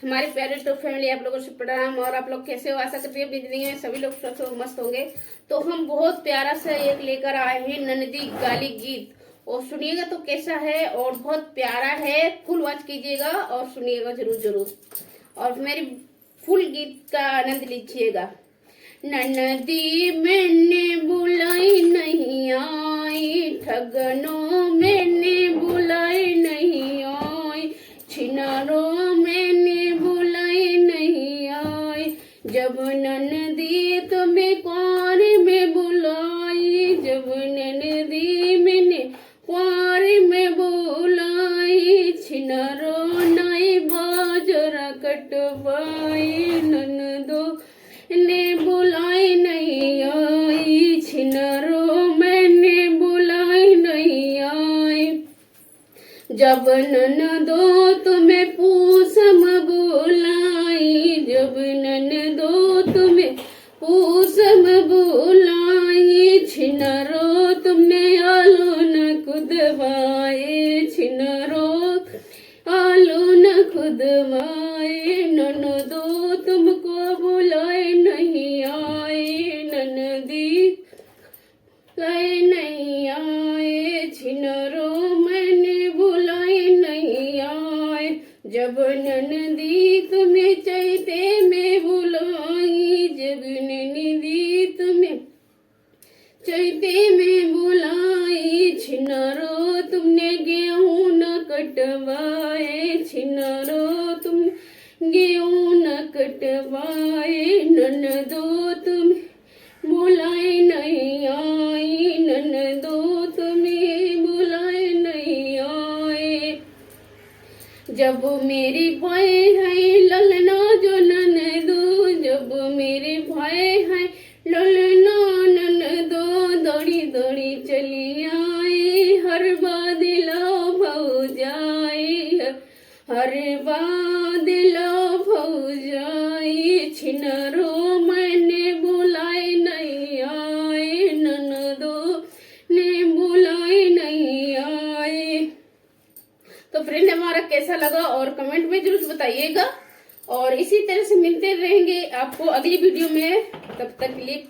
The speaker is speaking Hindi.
हमारे प्यारे टू फैमिली, आप लोगों से प्रणाम। और आप लोग कैसे हो? आशा करती है बिजली है सभी लोग स्वस्थ हो, मस्त होंगे। तो हम बहुत प्यारा सा एक लेकर आए हैं नंदी गाली गीत, और सुनिएगा तो कैसा है, और बहुत प्यारा है। फुल वॉच कीजिएगा और सुनिएगा जरूर जरूर, और मेरी फुल गीत का आनंद लीजिएगा। ननदी मैंने बुलाई नहीं आई, ठगनों मैंने बुलाई नहीं आई, छिनारों मैंने बुलाई नहीं आई। जब ननदी तुम्हें कुंवर में बुलाई, जब ननदी मैंने कुंवर में बुलाई, छिनारों नाई बाजरा कटवाई, ननदो ने बुलाई नहीं आई, छिनारों मैंने बुलाई नहीं आई। जब ननदो तुम्हें पूसम बुलाई, जब ननदो तुम्हें पूसम बुलाई, छिनारों तुमने आलू न खुदवाए, छिनारों आलू न खुदवाए। ननदो तुमको बुलाए नहीं आए, ननदी बुलाए नहीं आए, छिनारों मैंने बुलाए नहीं आए। जब ननदी तुम्हें चैते में बुलाई, जब ननदी तुम्हें चैते में बुलाई, छिनारों तुमने गेहूं न कटवाए, छिनारों तुम गेहूं न कटवाए। ननदो तुम बुलाए नहीं आई, ननदो तुम्हें बुलाए नहीं आए। जब मेरी भाई है ललना जो ननदो, जब मेरे भाई है ललना ननदो, दौड़ी दौड़ी चली आई, हर बादलो भौजाई, हर बादलो भौजाई। छिनारों मैंने बुलाए नहीं आए, ननदो ने बुलाए नहीं आए। तो फ्रेंड, हमारा कैसा लगा और कमेंट में जरूर बताइएगा, और इसी तरह से मिलते रहेंगे आपको अगली वीडियो में। तब तक के लिए